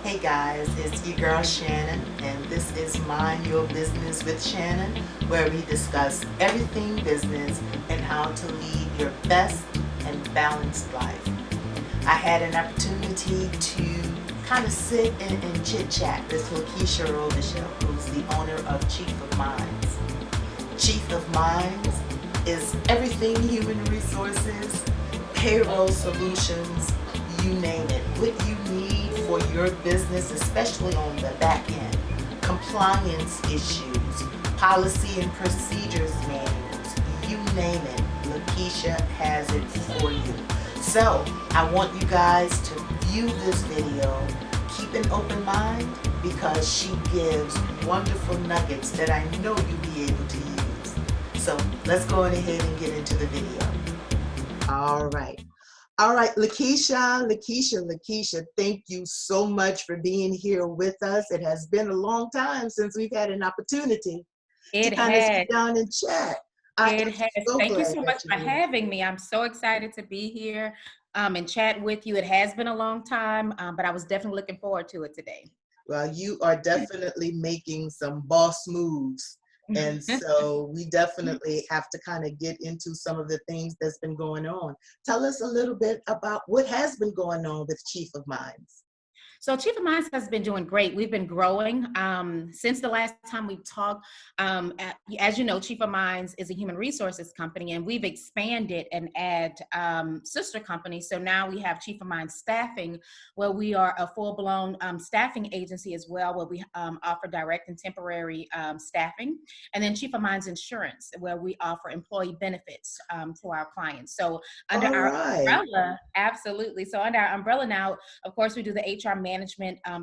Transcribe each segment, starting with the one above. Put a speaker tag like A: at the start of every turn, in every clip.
A: Hey guys, it's your girl Shannon, and this is Mind Your Business with Shannon, where we discuss everything business and how to lead your best and balanced life. I had an opportunity to kind of sit and chit chat with Lakeisha Robichaux, who's the owner of Chief of Minds. Chief of Minds is everything human resources, payroll solutions, you name it. What you need for your business, especially on the back end, compliance issues, policy and procedures manuals, you name it, Lakeisha has it for you. So I want you guys to view this video, keep an open mind, because she gives wonderful nuggets that I know you'll be able to use. So let's go on ahead and get into the video. All right, Lakeisha, thank you so much for being here with us. It has been a long time since we've had an opportunity to
B: It
A: kind of
B: has.
A: sit down and chat. I am
B: It has.
A: so
B: Thank you
A: glad
B: so
A: that
B: much for
A: you're here.
B: having me. I'm so excited to be here and chat with you. It has been a long time, but I was definitely looking forward to it today.
A: Well, you are definitely making some boss moves. And so we definitely have to kind of get into some of the things that's been going on. Tell us a little bit about what has been going on with Chief of Minds.
B: So Chief of Minds has been doing great. We've been growing since the last time we talked. As you know, Chief of Minds is a human resources company, and we've expanded and add sister companies. So now we have Chief of Minds Staffing, where we are a full-blown staffing agency as well, where we offer direct and temporary staffing. And then Chief of Minds Insurance, where we offer employee benefits to our clients. So under
A: All
B: our
A: right.
B: umbrella, absolutely. So under our umbrella now, of course, we do the HR management,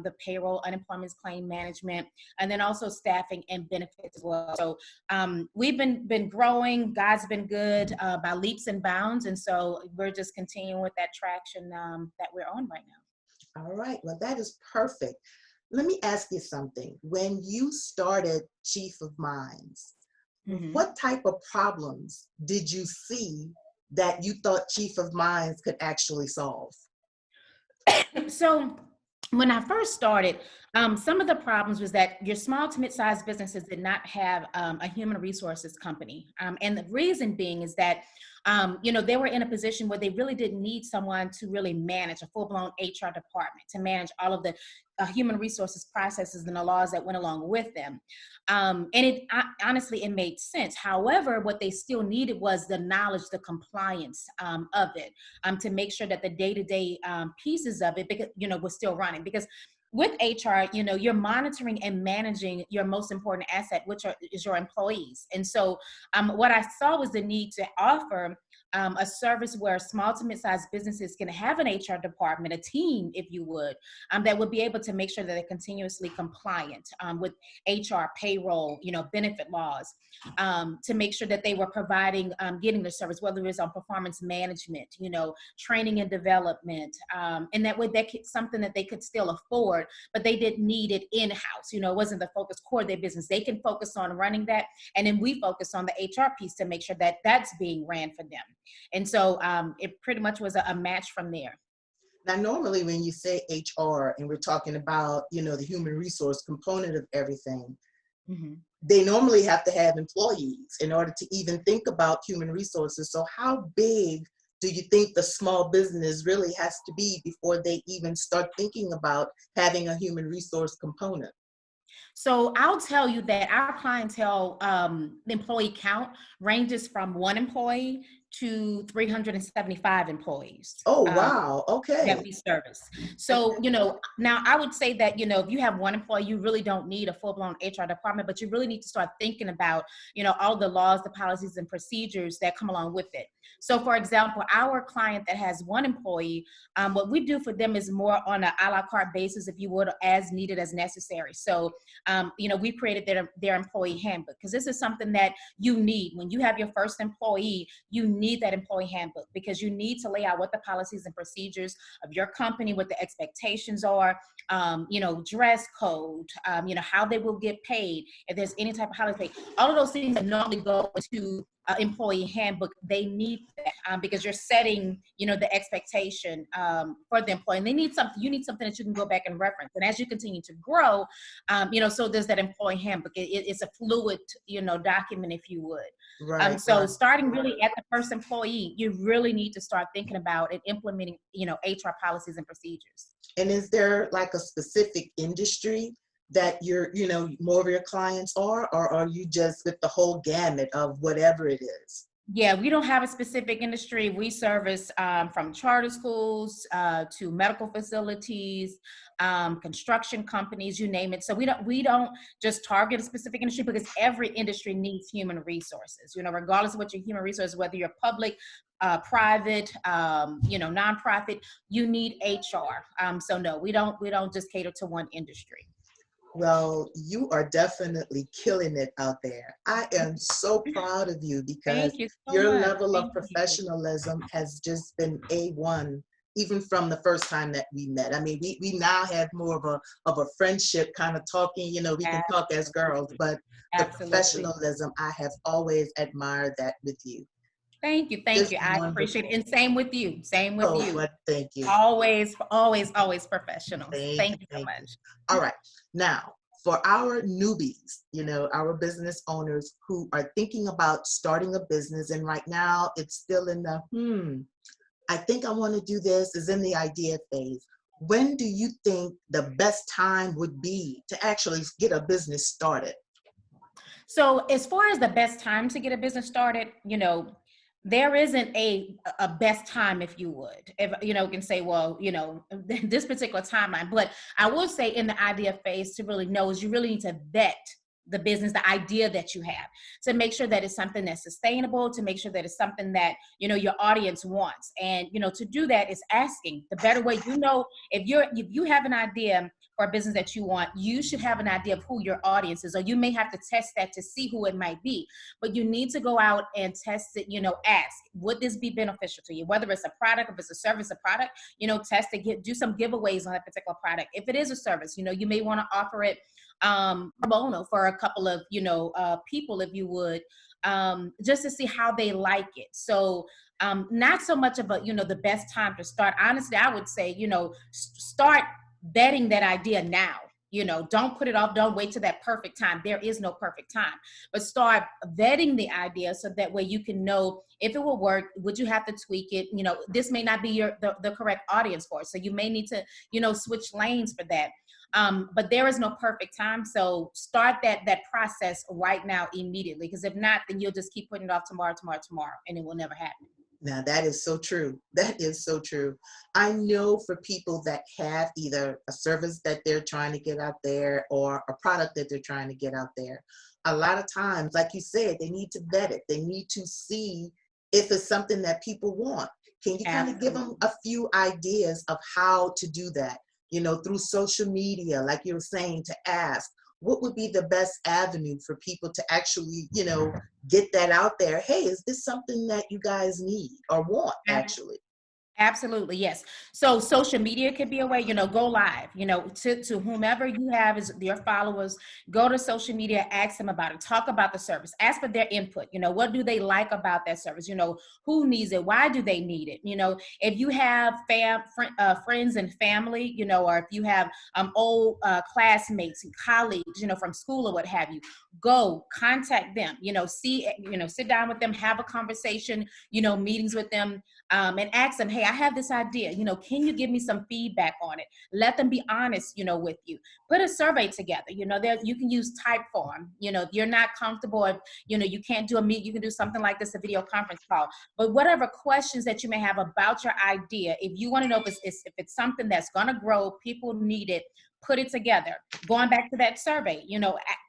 B: the payroll, unemployment claim management, and then also staffing and benefits as well. So we've been growing. God's been good by leaps and bounds, and so we're just continuing with that traction that we're on right now.
A: All right. Well, that is perfect. Let me ask you something. When you started Chief of Minds,
B: Mm-hmm.
A: what type of problems did you see that you thought Chief of Minds could actually solve?
B: So when I first started, some of the problems was that your small to mid-sized businesses did not have a human resources company. And the reason being is that, they were in a position where they really didn't need someone to really manage a full-blown HR department, to manage all of the human resources processes and the laws that went along with them. And honestly, it made sense. However, what they still needed was the knowledge, the compliance of it, to make sure that the day-to-day pieces of it, because, was still running. Because with HR, you're monitoring and managing your most important asset, which is your employees. And so what I saw was the need to offer a service where small to mid-sized businesses can have an HR department, a team, if you would, that would be able to make sure that they're continuously compliant with HR, payroll, benefit laws, to make sure that they were providing, getting the service, whether it's on performance management, training and development, and that way something that they could still afford, but they didn't need it in-house. It wasn't the focus core of their business. They can focus on running that, and then we focus on the HR piece to make sure that that's being ran for them. And so it pretty much was a match from there.
A: Now, normally when you say HR and we're talking about, the human resource component of everything,
B: Mm-hmm.
A: they normally have to have employees in order to even think about human resources. So how big do you think the small business really has to be before they even start thinking about having a human resource component?
B: So I'll tell you that our clientele employee count ranges from one employee to 375 employees.
C: Oh, wow.
B: That
C: Okay.
B: we service. So, now I would say that, if you have one employee, you really don't need a full-blown HR department, but you really need to start thinking about, all the laws, the policies and procedures that come along with it. So for example, our client that has one employee, what we do for them is more on an a la carte basis, if you would, as needed, as necessary. So, we created their employee handbook, because this is something that you need. When you have your first employee, you need that employee handbook, because you need to lay out what the policies and procedures of your company, what the expectations are, dress code, how they will get paid, if there's any type of holiday pay, all of those things that normally go into employee handbook, they need that, because you're setting, the expectation for the employee. And they need something, you need something that you can go back and reference. And as you continue to grow, so there's that employee handbook. It's a fluid, document, if you would.
C: Right.
B: So starting really at the first employee, you really need to start thinking about and implementing, HR policies and procedures.
C: And is there like a specific industry that more of your clients are, or are you just with the whole gamut of whatever it is?
B: Yeah, we don't have a specific industry. We service from charter schools to medical facilities, construction companies, you name it. So we don't just target a specific industry, because every industry needs human resources. Regardless of what your human resource, whether you're public, private, nonprofit, you need HR. So no, we don't just cater to one industry.
C: Well, you are definitely killing it out there. I am so proud of you, because
B: Thank you so
C: your
B: much.
C: level of
B: Thank you.
C: professionalism has just been A1, even from the first time that we met. I mean, we now have more of a friendship kind of talking, we can talk as girls, but the
B: Absolutely.
C: professionalism, I have always admired that with you.
B: Thank you.
C: Just
B: I appreciate it. And same with you. Same with you.
C: But thank you.
B: Always professional. Thank you so much.
C: All right. Now, for our newbies, our business owners who are thinking about starting a business, and right now it's still in the, I think I want to do this, is in the idea phase. When do you think the best time would be to actually get a business started?
B: So as far as the best time to get a business started, there isn't a best time, if you would, if can say, well, this particular timeline. But I will say, in the idea phase, to really know is you really need to vet the business, the idea that you have, to make sure that it's something that's sustainable, to make sure that it's something that your audience wants. And to do that is asking. The better way, if you have an idea for a business that you want, you should have an idea of who your audience is, or you may have to test that to see who it might be. But you need to go out and test it, ask, would this be beneficial to you? Whether it's a product, if it's a service, a product, test it, do some giveaways on that particular product. If it is a service, you may want to offer it pro bono for a couple of, people, if you would, just to see how they like it. So not so much of a, the best time to start. Honestly, I would say, start vetting that idea now. Don't put it off. Don't wait till that perfect time. There is no perfect time, but start vetting the idea, so that way you can know if it will work. Would you have to tweak it? This may not be the correct audience for it. So you may need to, switch lanes for that. But there is no perfect time. So start that process right now, immediately, because if not, then you'll just keep putting it off tomorrow, and it will never happen.
C: Now, that is so true. That is so true. I know for people that have either a service that they're trying to get out there, or a product that they're trying to get out there, a lot of times, like you said, they need to vet it. They need to see if it's something that people want. Can you kind of give them a few ideas of how to do that? Through social media, like you were saying, to ask, what would be the best avenue for people to actually, get that out there? Hey, is this something that you guys need or want, actually?
B: Absolutely, yes. So social media could be a way, go live, to whomever you have as your followers, go to social media, ask them about it, talk about the service, ask for their input. What do they like about that service? Who needs it? Why do they need it? If you have friends and family, or if you have old classmates and colleagues, from school or what have you, go contact them, sit down with them, have a conversation, meetings with them, and ask them, hey, I have this idea, can you give me some feedback on it? Let them be honest, with you. Put a survey together, there you can use type form, if you're not comfortable, if, you can't do a meet, you can do something like this, a video conference call. But whatever questions that you may have about your idea, if you want to know if it's something that's going to grow, people need it, put it together. Going back to that survey,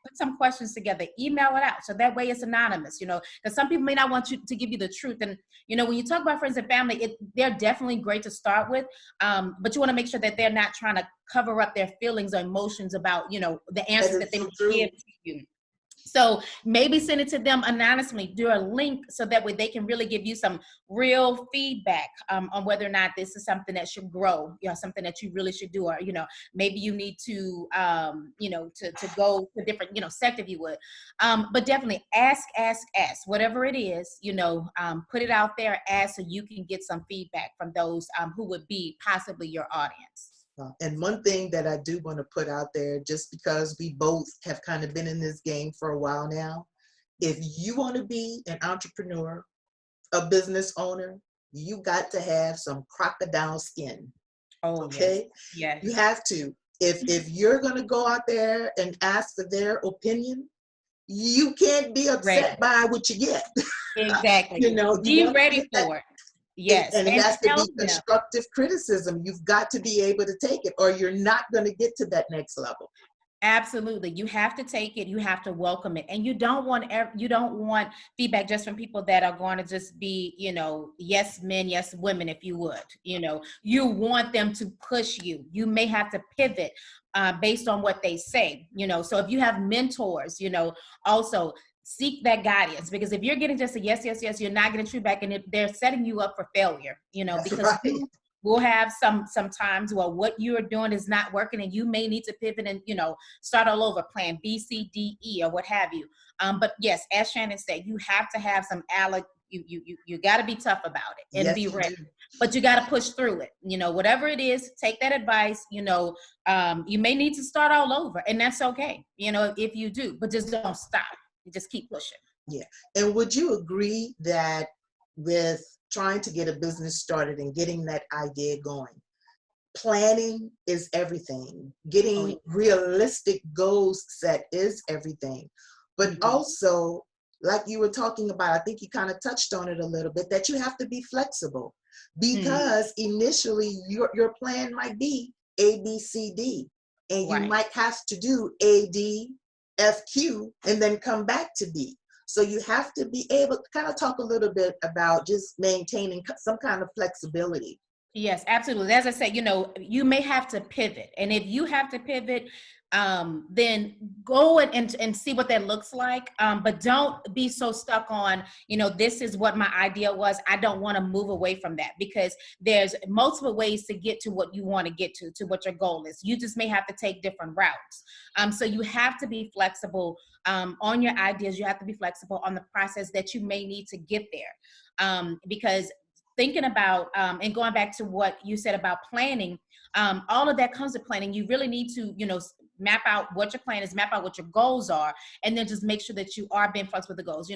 B: put some questions together, email it out. So that way it's anonymous, because some people may not want you to give you the truth. And, when you talk about friends and family, they're definitely great to start with. But you want to make sure that they're not trying to cover up their feelings or emotions about, the answers that they give to you. So maybe send it to them anonymously, do a link so that way they can really give you some real feedback on whether or not this is something that should grow, something that you really should do, or, maybe you need to, to go to different, sector if you would. But definitely ask, whatever it is, put it out there, ask so you can get some feedback from those who would be possibly your audience.
C: And one thing that I do want to put out there, just because we both have kind of been in this game for a while now, if you want to be an entrepreneur, a business owner, you got to have some crocodile skin.
B: Oh,
C: okay?
B: Yes.
C: You have to. If you're going to go out there and ask for their opinion, you can't be upset by what you get.
B: Exactly. Be ready for it. Yes.
C: And it has to be constructive criticism. You've got to be able to take it, or you're not going to get to that next level.
B: Absolutely. You have to take it. You have to welcome it. And you don't want feedback just from people that are going to just be, yes men, yes women, if you would. You want them to push you. You may have to pivot based on what they say, So if you have mentors, also seek that guidance, because if you're getting just a yes, you're not getting true back, and they're setting you up for failure, because
C: right.
B: We'll have some times where what you're doing is not working, and you may need to pivot and start all over, plan B, C, D, E, or what have you. But yes, as Shannon said, you have to have some you got to be tough about it and be ready. But you got to push through it. Whatever it is, take that advice. You may need to start all over, and that's okay. If you do, but just don't stop. Just keep pushing.
C: Yeah. And would you agree that with trying to get a business started and getting that idea going, planning is everything. Getting realistic goals set is everything. But also, like you were talking about, I think you kind of touched on it a little bit, that you have to be flexible, because initially your plan might be A, B, C, D, and you might have to do A, D, F, Q, and then come back to B. So you have to be able to kind of talk a little bit about just maintaining some kind of flexibility.
B: Yes, absolutely. As I said, you may have to pivot. And if you have to pivot, then go and see what that looks like. But don't be so stuck on, this is what my idea was. I don't want to move away from that, because there's multiple ways to get to what you want to get to what your goal is. You just may have to take different routes. So you have to be flexible on your ideas. You have to be flexible on the process that you may need to get there. Because thinking about and going back to what you said about planning, all of that comes to planning. You really need to, map out what your plan is, map out what your goals are, and then just make sure that you are being flexible with the goals.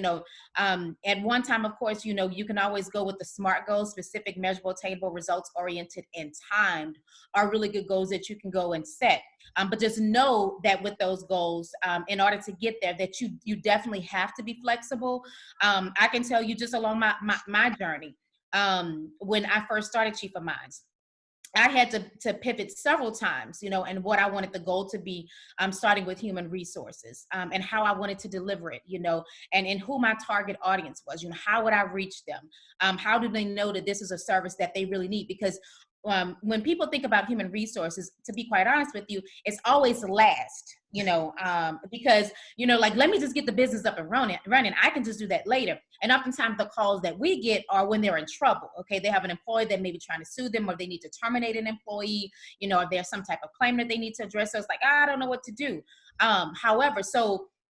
B: At one time, of course, you can always go with the SMART goals: specific, measurable, attainable, results oriented, and timed, are really good goals that you can go and set. But just know that with those goals, in order to get there, that you definitely have to be flexible. I can tell you just along my journey, when I first started Chief of Minds, I had to pivot several times, and what I wanted the goal to be, starting with human resources, and how I wanted to deliver it, and who my target audience was, how would I reach them? How do they know that this is a service that they really need? Because when people think about human resources, to be quite honest with you, it's always last, because, like, let me just get the business up and running. I can just do that later. And oftentimes the calls that we get are when they're in trouble. Okay. They have an employee that may be trying to sue them, or they need to terminate an employee, or there's some type of claim that they need to address. So it's like, I don't know what to do. However,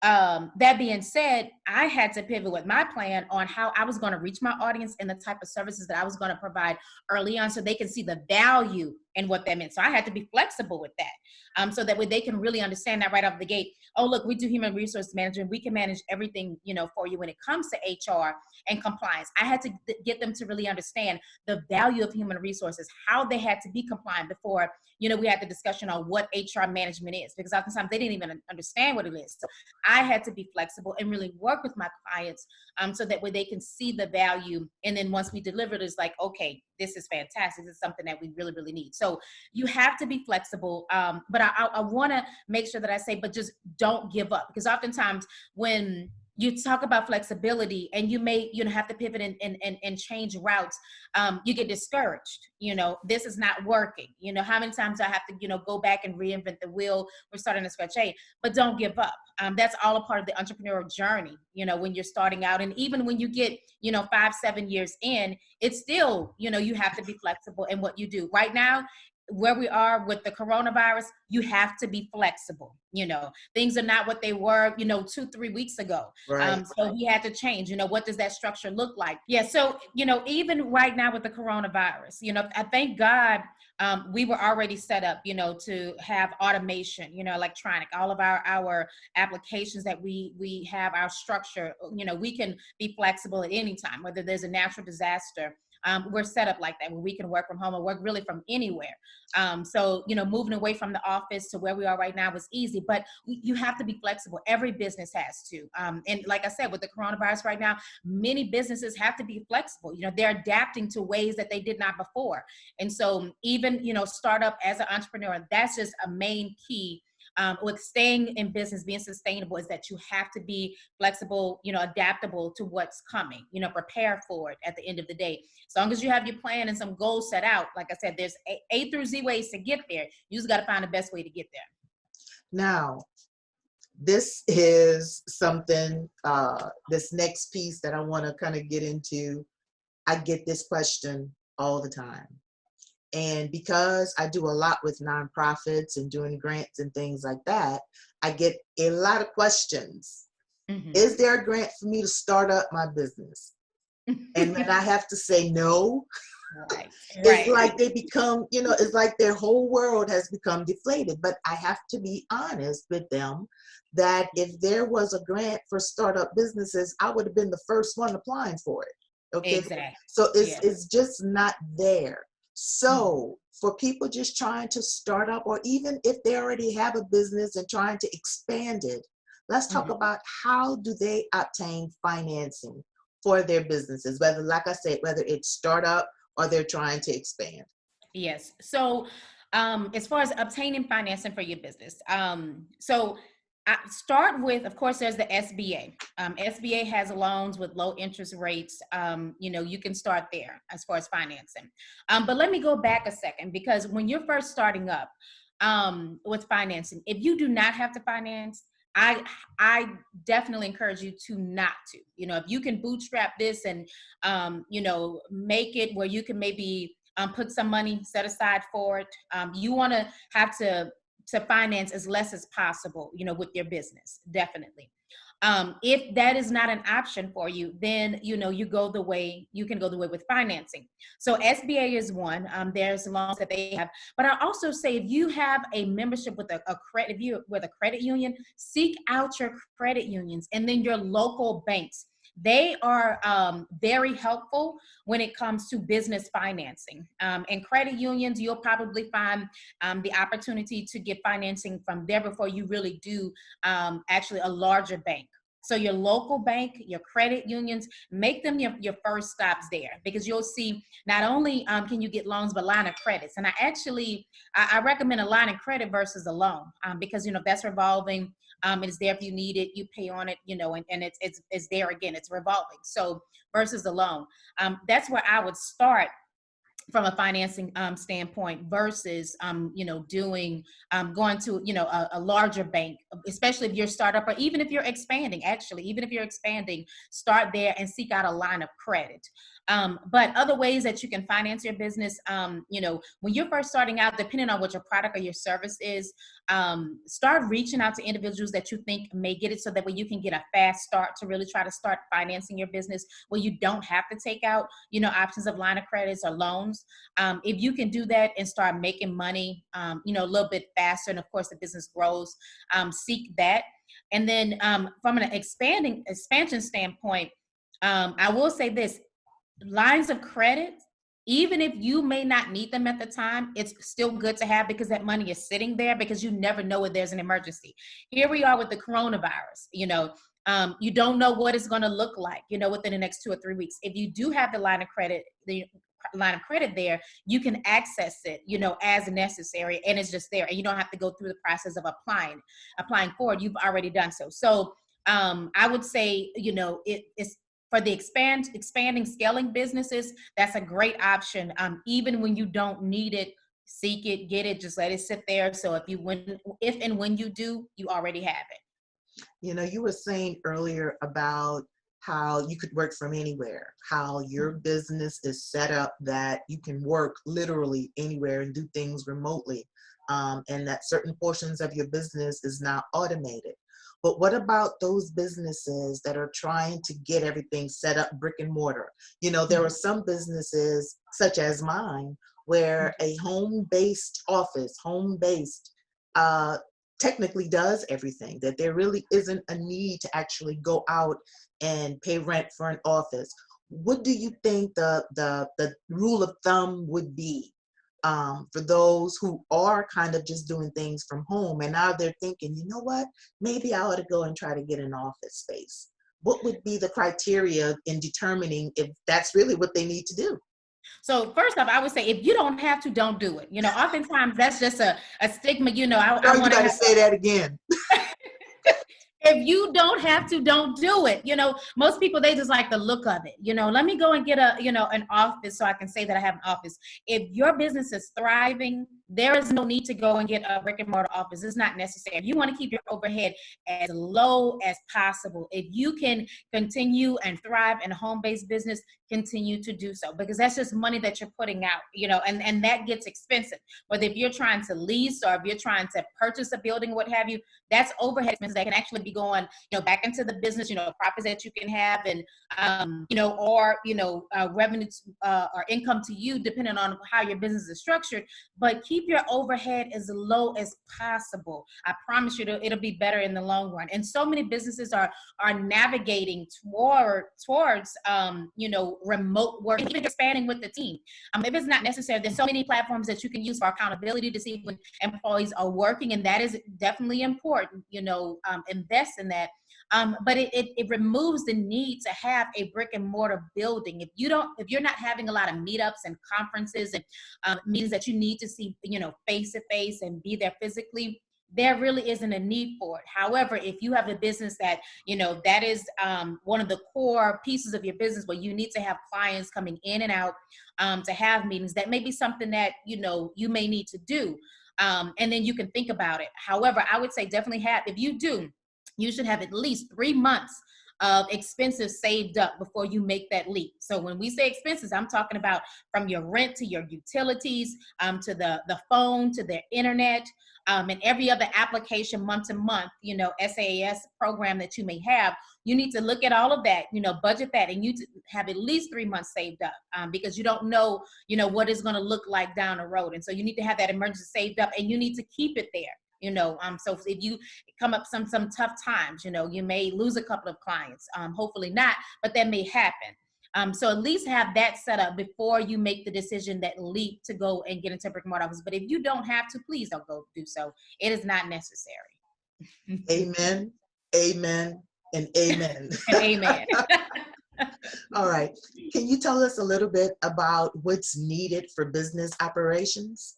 B: that being said, I had to pivot with my plan on how I was going to reach my audience and the type of services that I was going to provide early on, so they can see the value and what that meant. So I had to be flexible with that, so that way they can really understand that right off the gate. Oh, look, we do human resource management. We can manage everything, for you when it comes to HR and compliance. I had to get them to really understand the value of human resources, how they had to be compliant before, we had the discussion on what HR management is, because oftentimes they didn't even understand what it is. So I had to be flexible and really work with my clients, so that way they can see the value. And then once we deliver it, it's like, okay, this is fantastic. This is something that we really, really need. So you have to be flexible. But I want to make sure that I say, but just don't give up, because oftentimes when you talk about flexibility and you may, have to pivot and change routes, you get discouraged. This is not working. How many times I have to, go back and reinvent the wheel? We're starting to scratch. Hey, but don't give up. That's all a part of the entrepreneurial journey, when you're starting out. And even when you get, 5-7 years in, it's still, you have to be flexible in what you do. Right now, where we are with the coronavirus, you have to be flexible. Things are not what they were, 2-3 weeks ago.
C: Right.
B: So we had to change, what does that structure look like? Yeah. So, even right now with the coronavirus, I thank God, we were already set up, to have automation, electronic, all of our applications that we have, our structure, we can be flexible at any time, whether there's a natural disaster. We're set up like that where we can work from home or work really from anywhere. So, moving away from the office to where we are right now was easy, but you have to be flexible. Every business has to. And like I said, with the coronavirus right now, many businesses have to be flexible. They're adapting to ways that they did not before. And so even, startup as an entrepreneur, that's just a main key. With staying in business, being sustainable, is that you have to be flexible, adaptable to what's coming, prepare for it at the end of the day. As long as you have your plan and some goals set out, like I said, there's A through Z ways to get there. You just got to find the best way to get there.
C: Now, this is something, this next piece that I want to kind of get into. I get this question all the time. And because I do a lot with nonprofits and doing grants and things like that, I get a lot of questions. Mm-hmm. Is there a grant for me to start up my business? And then I have to say no. Right. It's like they become, it's like their whole world has become deflated. But I have to be honest with them that if there was a grant for startup businesses, I would have been the first one applying for it. Okay. Exactly. So it's just not there. So for people just trying to start up, or even if they already have a business and trying to expand it, let's talk about how do they obtain financing for their businesses, whether, like I said, whether it's startup or they're trying to expand.
B: Yes. So as far as obtaining financing for your business, so I start with, of course, there's the SBA. SBA has loans with low interest rates. You can start there as far as financing. But let me go back a second, because when you're first starting up with financing, if you do not have to finance, I definitely encourage you to not to. If you can bootstrap this and, make it where you can maybe put some money set aside for it, you want to have to finance as less as possible, with your business, definitely. If that is not an option for you, then, you can go the way with financing. So SBA is one. There's loans that they have, but I also say, if you have a membership with a credit union, seek out your credit unions and then your local banks. They are very helpful when it comes to business financing. And credit unions, you'll probably find the opportunity to get financing from there before you really do actually a larger bank. So your local bank, your credit unions, make them your first stops there, because you'll see not only can you get loans, but line of credits. And I recommend a line of credit versus a loan, because, that's revolving. It's there if you need it, you pay on it, and it's there again, it's revolving. So versus a loan, that's where I would start from a financing standpoint versus, going to, a larger bank, especially if you're a startup, or even if you're expanding, start there and seek out a line of credit. But other ways that you can finance your business, when you're first starting out, depending on what your product or your service is, start reaching out to individuals that you think may get it, so that way you can get a fast start to really try to start financing your business, where you don't have to take out, options of line of credits or loans. platforms. If you can do that and start making money, a little bit faster, and of course the business grows, seek that. And then from an expansion standpoint, I will say this: lines of credit, even if you may not need them at the time, it's still good to have, because that money is sitting there, because you never know if there's an emergency. Here we are with the coronavirus, you don't know what it's going to look like, within the next 2 or 3 weeks. If you do have the line of credit there, you can access it, as necessary, and it's just there, and you don't have to go through the process of applying for it. You've already done so. So I would say, it's for the expanding, scaling businesses. That's a great option. Even when you don't need it, seek it, get it, just let it sit there. So if and when you do, you already have it.
C: You were saying earlier about how you could work from anywhere, how your business is set up that you can work literally anywhere and do things remotely, and that certain portions of your business is now automated. But what about those businesses that are trying to get everything set up brick and mortar? There are some businesses, such as mine, where a home-based office, technically does everything, that there really isn't a need to actually go out and pay rent for an office. What do you think the rule of thumb would be for those who are kind of just doing things from home, and now they're thinking, you know what, maybe I ought to go and try to get an office space? What would be the criteria in determining if that's really what they need to do?
B: So first off, I would say, if you don't have to, don't do it. Oftentimes that's just a stigma.
C: You got to say that again.
B: If you don't have to, don't do it. Most people, they just like the look of it. Let me go and get an office so I can say that I have an office. If your business is thriving, there is no need to go and get a brick and mortar office. It's not necessary. If you want to keep your overhead as low as possible, if you can continue and thrive in a home-based business, continue to do so, because that's just money that you're putting out, and that gets expensive. Whether if you're trying to lease or if you're trying to purchase a building, what have you, that's overhead expenses that can actually be going, back into the business, profits that you can have, and, revenue or income to you, depending on how your business is structured. But keep your overhead as low as possible. I promise you it'll be better in the long run. And so many businesses are navigating towards remote work, even expanding with the team. If it's not necessary, there's so many platforms that you can use for accountability to see when employees are working, and that is definitely important. Invest in that. But it removes the need to have a brick and mortar building. If you're not having a lot of meetups and conferences and meetings that you need to see, face to face and be there physically, there really isn't a need for it. However, if you have a business that, that is one of the core pieces of your business, where you need to have clients coming in and out to have meetings, that may be something that, you may need to do. And then you can think about it. However, I would say definitely you should have at least 3 months of expenses saved up before you make that leap. So when we say expenses, I'm talking about from your rent to your utilities, to the phone, to the internet, and every other application month to month, SaaS program that you may have. You need to look at all of that, budget that, and you have at least 3 months saved up, because you don't know, what it's going to look like down the road. And so you need to have that emergency saved up, and you need to keep it there. So if you come up some tough times, you may lose a couple of clients, hopefully not, but that may happen. So at least have that set up before you make the decision, that leap to go and get into brick and mortar office. But if you don't have to, please don't go do so. It is not necessary.
C: Amen, amen, and amen.
B: And amen.
C: All right. Can you tell us a little bit about what's needed for business operations?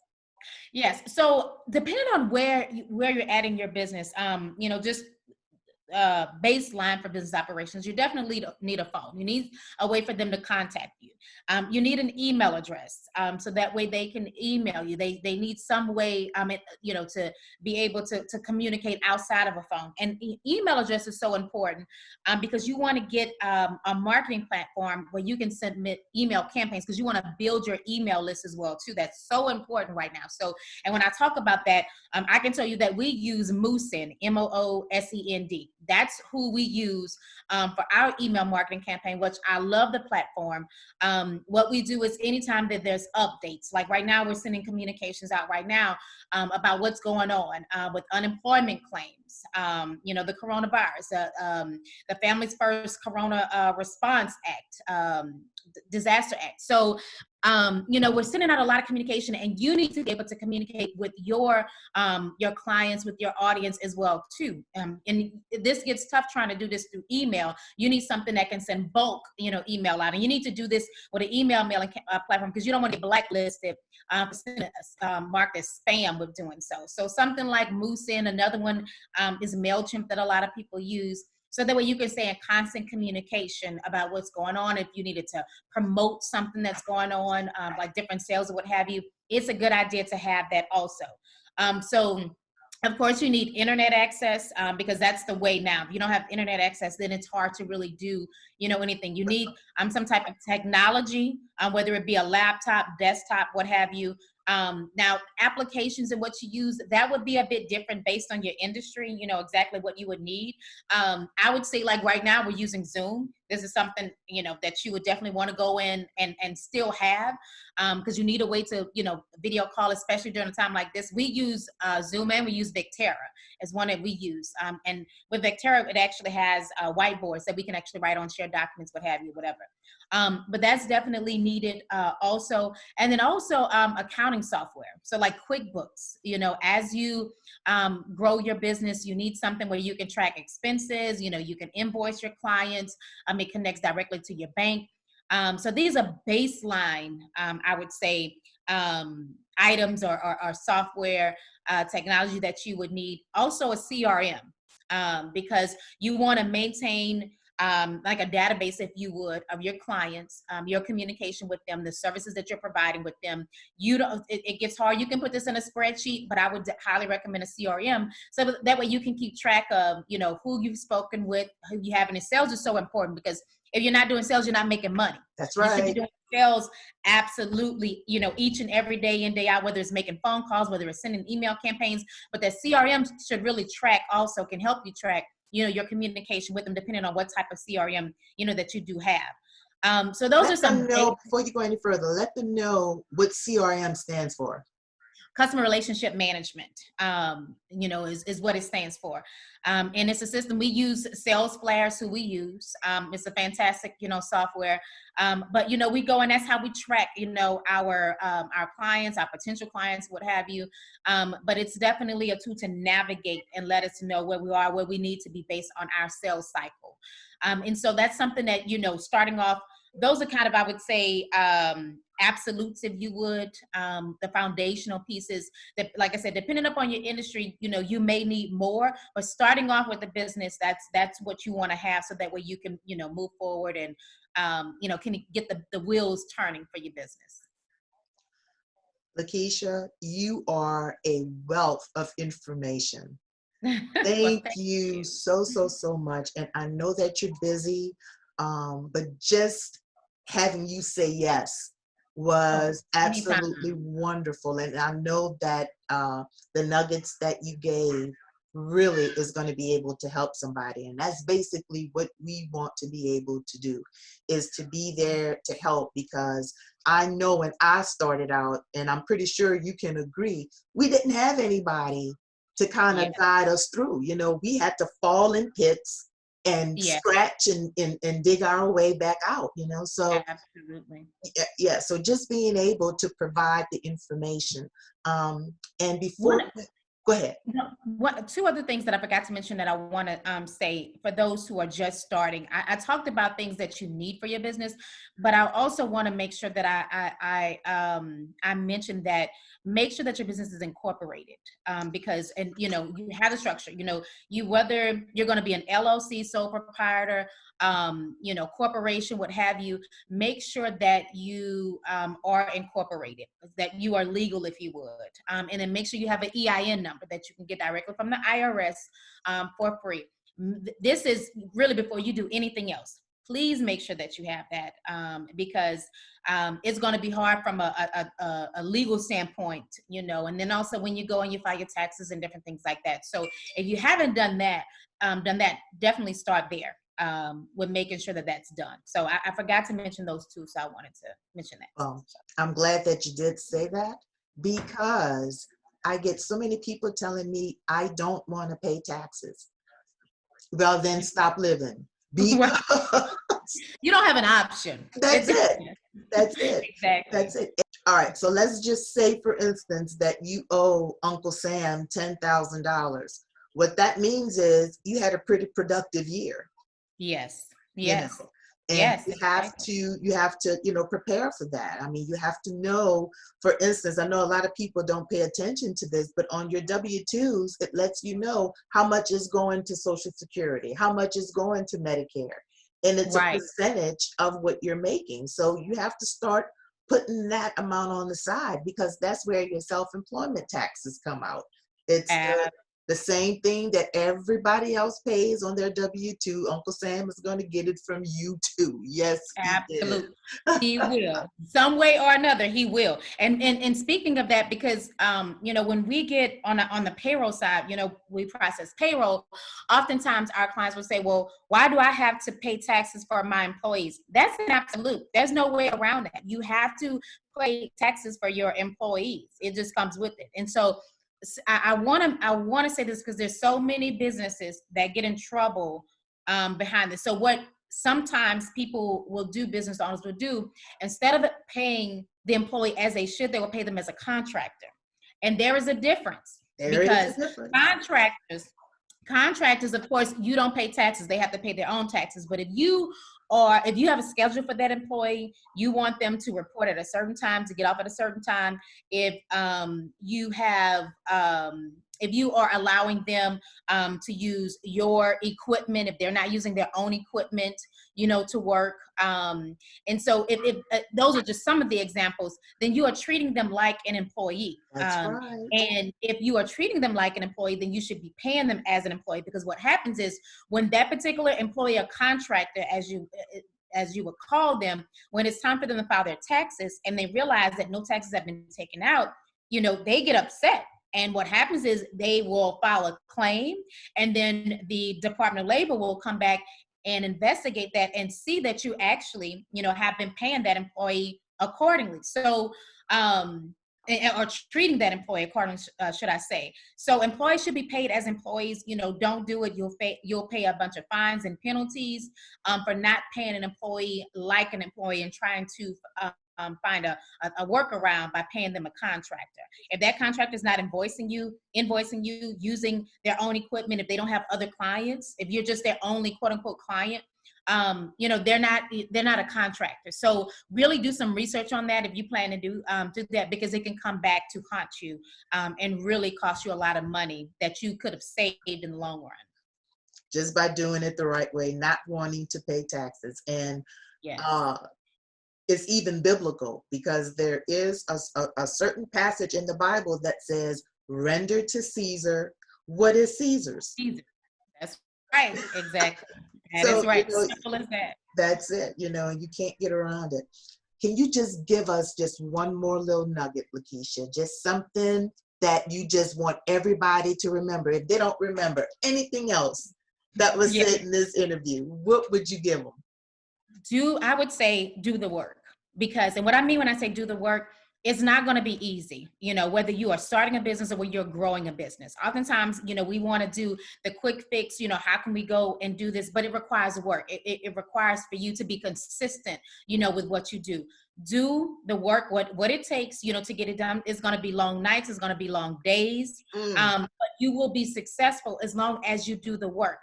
B: Yes. So depending on where you're at in your business, just baseline for business operations, you definitely need a phone. You need a way for them to contact you. You need an email address, so that way they can email you. They need some way, to be able to communicate outside of a phone. And email address is so important, because you want to get a marketing platform where you can submit email campaigns, because you want to build your email list as well too. That's so important right now. So, and when I talk about that, I can tell you that we use Moosend, Moosend. That's who we use for our email marketing campaign, which I love the platform. What we do is anytime that there's updates, like right now, we're sending communications out right now about what's going on with unemployment claims, the coronavirus, the Families First Corona Response Act, Disaster Act. So, we're sending out a lot of communication, and you need to be able to communicate with your clients, with your audience as well too. And this gets tough trying to do this through email. You need something that can send bulk, email out, and you need to do this with an email mailing platform, because you don't want to get blacklisted, marked as spam with doing so. So something like Moosin, another one is MailChimp that a lot of people use. So that way you can stay in constant communication about what's going on. If you needed to promote something that's going on, like different sales or what have you, it's a good idea to have that also. So of course you need internet access, because that's the way now. If you don't have internet access, then it's hard to really do, anything. You need some type of technology, whether it be a laptop, desktop, what have you. Now, applications and what you use, that would be a bit different based on your industry, exactly what you would need. I would say, like right now, we're using Zoom. This is something, that you would definitely want to go in and still have, because you need a way to, video call, especially during a time like this. We use Zoom, and we use Victera as one that we use. And with Victera, it actually has whiteboards that we can actually write on, share documents, what have you, whatever. But that's definitely needed also. And then also accounting software. So like QuickBooks, as you grow your business, you need something where you can track expenses, you can invoice your clients. It connects directly to your bank. So these are baseline, I would say, items or software technology that you would need. Also a CRM, because you want to maintain like a database, if you would, of your clients, your communication with them, the services that you're providing with them. It gets hard. You can put this in a spreadsheet, but I would highly recommend a CRM, so that way you can keep track of, who you've spoken with, who you have in sales is so important, because if you're not doing sales, you're not making money.
C: That's
B: You should be
C: right.
B: doing sales absolutely, each and every day in, day out, whether it's making phone calls, whether it's sending email campaigns, but that CRM should really track, also can help you track, your communication with them, depending on what type of CRM, that you do have. So those are
C: Let
B: some
C: them know, before you go any further, let them know what CRM stands for.
B: Customer relationship management, is what it stands for. And it's a system we use. Salesforce, who we use, it's a fantastic, software. But we go, and that's how we track, our clients, our potential clients, what have you. But it's definitely a tool to navigate and let us know where we are, where we need to be based on our sales cycle. And so that's something that, starting off, those are kind of, I would say, absolutes, if you would, the foundational pieces that, like I said, depending upon your industry, you may need more, but starting off with the business, that's what you want to have, so that way you can, move forward and, can get the wheels turning for your business.
C: Lakeisha, you are a wealth of information.
B: Well,
C: Thank you so much. And I know that you're busy, but just having you say yes was absolutely wonderful. And I know that the nuggets that you gave really is going to be able to help somebody. And that's basically what we want to be able to do, is to be there to help, because I know when I started out, and I'm pretty sure you can agree, we didn't have anybody to kind of guide us through. We had to fall in pits and scratch and dig our way back out, so
B: absolutely.
C: Yeah, so just being able to provide the information. And before, go ahead.
B: Two other things that I forgot to mention that I want to say for those who are just starting. I talked about things that you need for your business, but I also want to make sure that I mentioned that make sure that your business is incorporated, because, and you have the structure. Whether you're going to be an LLC, sole proprietor, corporation, what have you, make sure that you are incorporated, that you are legal, if you would, and then make sure you have an EIN number that you can get directly from the IRS for free. This is really before you do anything else. please make sure that you have that, because it's going to be hard from a legal standpoint, and then also when you go and you file your taxes and different things like that. So if you haven't done that, definitely start there with making sure that that's done. So I forgot to mention those two, so I wanted to mention that.
C: Well, I'm glad that you did say that, because I get so many people telling me I don't want to pay taxes. Well, then stop living, because
B: You don't have an option.
C: that's it. That's it.
B: Exactly.
C: That's it. All right. So let's just say, for instance, that you owe Uncle Sam $10,000. What that means is you had a pretty productive year.
B: Yes.
C: You
B: Yes.
C: know? And
B: Yes,
C: you have to prepare for that. I mean, you have to know, for instance, I know a lot of people don't pay attention to this, but on your W-2s, it lets you know how much is going to Social Security, how much is going to Medicare. And it's
B: Right.
C: a percentage of what you're making. So you have to start putting that amount on the side, because that's where your self-employment taxes come out. It's the same thing that everybody else pays on their W-2. Uncle Sam is going to get it from you too. Yes,
B: absolutely. He will. Some way or another, he will. And speaking of that, because when we get on the payroll side, we process payroll. Oftentimes our clients will say, well, why do I have to pay taxes for my employees? That's an absolute. There's no way around that. You have to pay taxes for your employees. It just comes with it. And so I want to say this, because there's so many businesses that get in trouble behind this. So what sometimes people will do, business owners will do, instead of paying the employee as they should, they will pay them as a contractor. And there is a difference, because contractors, of course, you don't pay taxes. They have to pay their own taxes. But if you have a schedule for that employee, you want them to report at a certain time, to get off at a certain time. If you are allowing them to use your equipment, if they're not using their own equipment, to work. And so if those are just some of the examples, then you are treating them like an employee.
C: That's right.
B: And if you are treating them like an employee, then you should be paying them as an employee, because what happens is, when that particular employee or contractor, as you would call them, when it's time for them to file their taxes and they realize that no taxes have been taken out, they get upset. And what happens is they will file a claim, and then the Department of Labor will come back and investigate that and see that you actually, have been paying that employee accordingly. So, or treating that employee accordingly, should I say. So employees should be paid as employees. Don't do it. You'll pay a bunch of fines and penalties for not paying an employee like an employee and trying to find a workaround by paying them a contractor. If that contractor is not invoicing you using their own equipment, if they don't have other clients, if you're just their only quote unquote client, they're not a contractor. So really do some research on that if you plan to do that, because it can come back to haunt you and really cost you a lot of money that you could have saved in the long run.
C: Just by doing it the right way, not wanting to pay taxes. And
B: yes.
C: It's even biblical, because there is a certain passage in the Bible that says, render to Caesar what is Caesar's.
B: Caesar. That's right. Exactly. That is right. Simple as that.
C: That's it, and you can't get around it. Can you just give us just one more little nugget, Lakeisha? Just something that you just want everybody to remember. If they don't remember anything else that was said in this interview, what would you give them?
B: I would say do the work. Because, and what I mean when I say do the work, it's not going to be easy, whether you are starting a business or when you're growing a business. Oftentimes, we want to do the quick fix, how can we go and do this? But it requires work. It requires for you to be consistent, with what you do. Do the work, what it takes, to get it done. It's going to be long nights. It's going to be long days. But you will be successful as long as you do the work.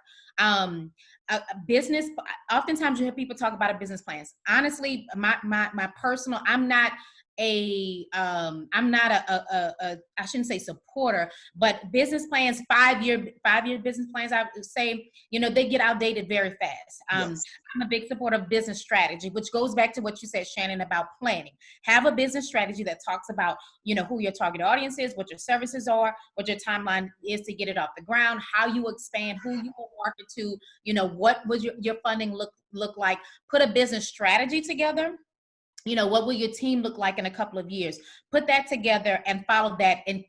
B: A business, oftentimes you hear people talk about a business plans. Honestly, my personal, I'm not I'm not I shouldn't say supporter, but business plans, 5-year business plans, I would say, they get outdated very fast.
C: Yes.
B: I'm a big supporter of business strategy, which goes back to what you said, Shannon, about planning. Have a business strategy that talks about, who your target audience is, what your services are, what your timeline is to get it off the ground, how you expand, who you will market to, what would your funding look like. Put a business strategy together. What will your team look like in a couple of years? Put that together and follow that, and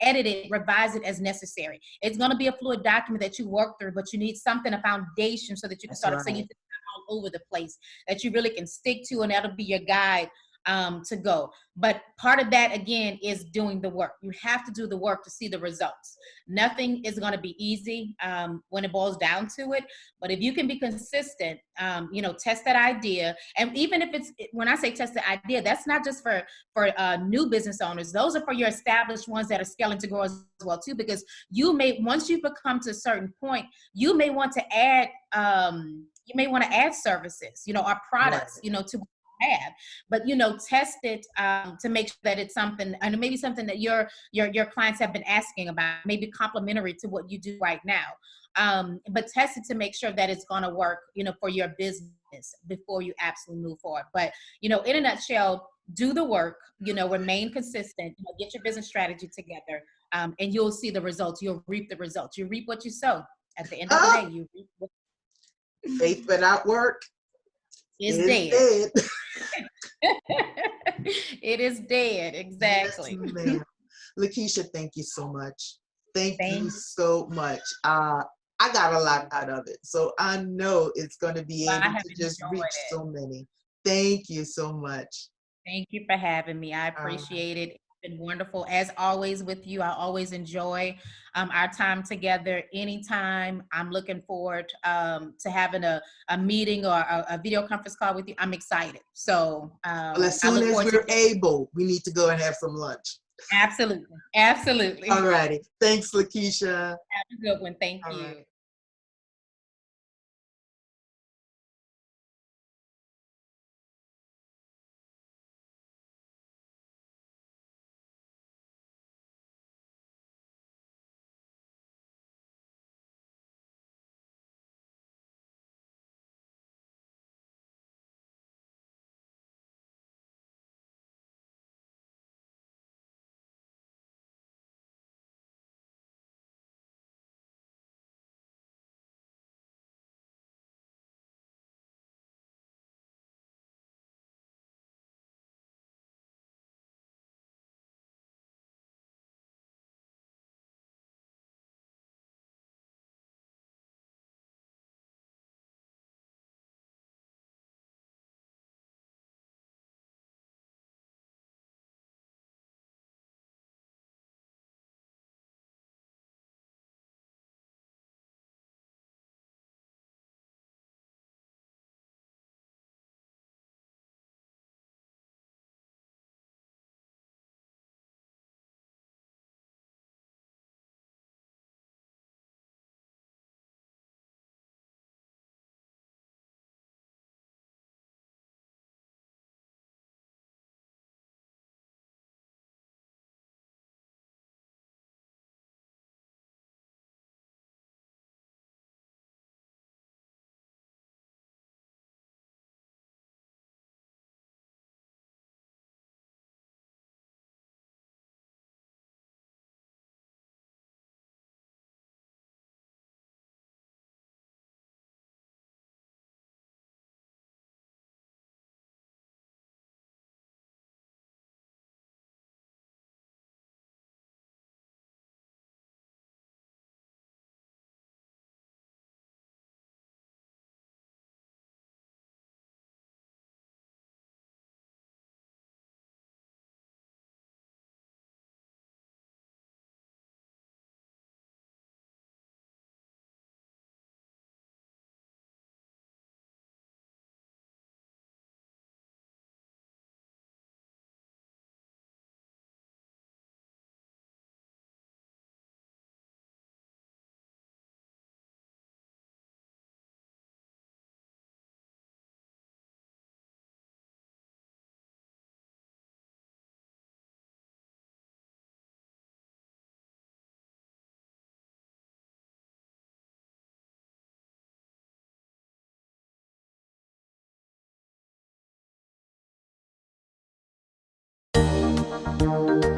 B: edit it, revise it as necessary. It's going to be a fluid document that you work through, but you need something, a foundation, so that you can
C: That's
B: start
C: right.
B: saying all over the place, that you really can stick to, and that'll be your guide to go. But part of that, again, is doing the work. You have to do the work to see the results. Nothing is going to be easy when it boils down to it. But if you can be consistent, test that idea. And even if when I say test the idea, that's not just for new business owners. Those are for your established ones that are scaling to grow as well too, because once you become to a certain point, you may want to add services, or products,
C: Right.
B: to have, but test it to make sure that it's something, and maybe something that your clients have been asking about, maybe complementary to what you do right now. But test it to make sure that it's going to work, for your business before you absolutely move forward. But in a nutshell, do the work, remain consistent, get your business strategy together, and you'll see the results. You'll reap the results. You reap what you sow. At the end of the day, you reap what
C: Faith without work
B: is
C: is
B: dead.
C: dead.
B: It is dead.
C: Yes,
B: Exactly.
C: ma'am. Lakeisha, thank you so much. Thank you
B: Thank
C: so much. I got a lot out of it, so I know it's going to be
B: you. I
C: able
B: have
C: to just
B: enjoyed
C: reach
B: it.
C: so many. Thank you so much.
B: Thank you for having me. I
C: All right.
B: appreciate it. It's been wonderful as always with you. I always enjoy our time together. Anytime, I'm looking forward to having a meeting or a video conference call with you. I'm excited. So
C: Well, as
B: I
C: soon
B: look
C: as
B: forward to
C: we're able, we need to go and have some lunch.
B: absolutely, absolutely.
C: All righty. Thanks, Lakeisha.
B: Have a good one. Thank
C: All right.
B: you.
C: you.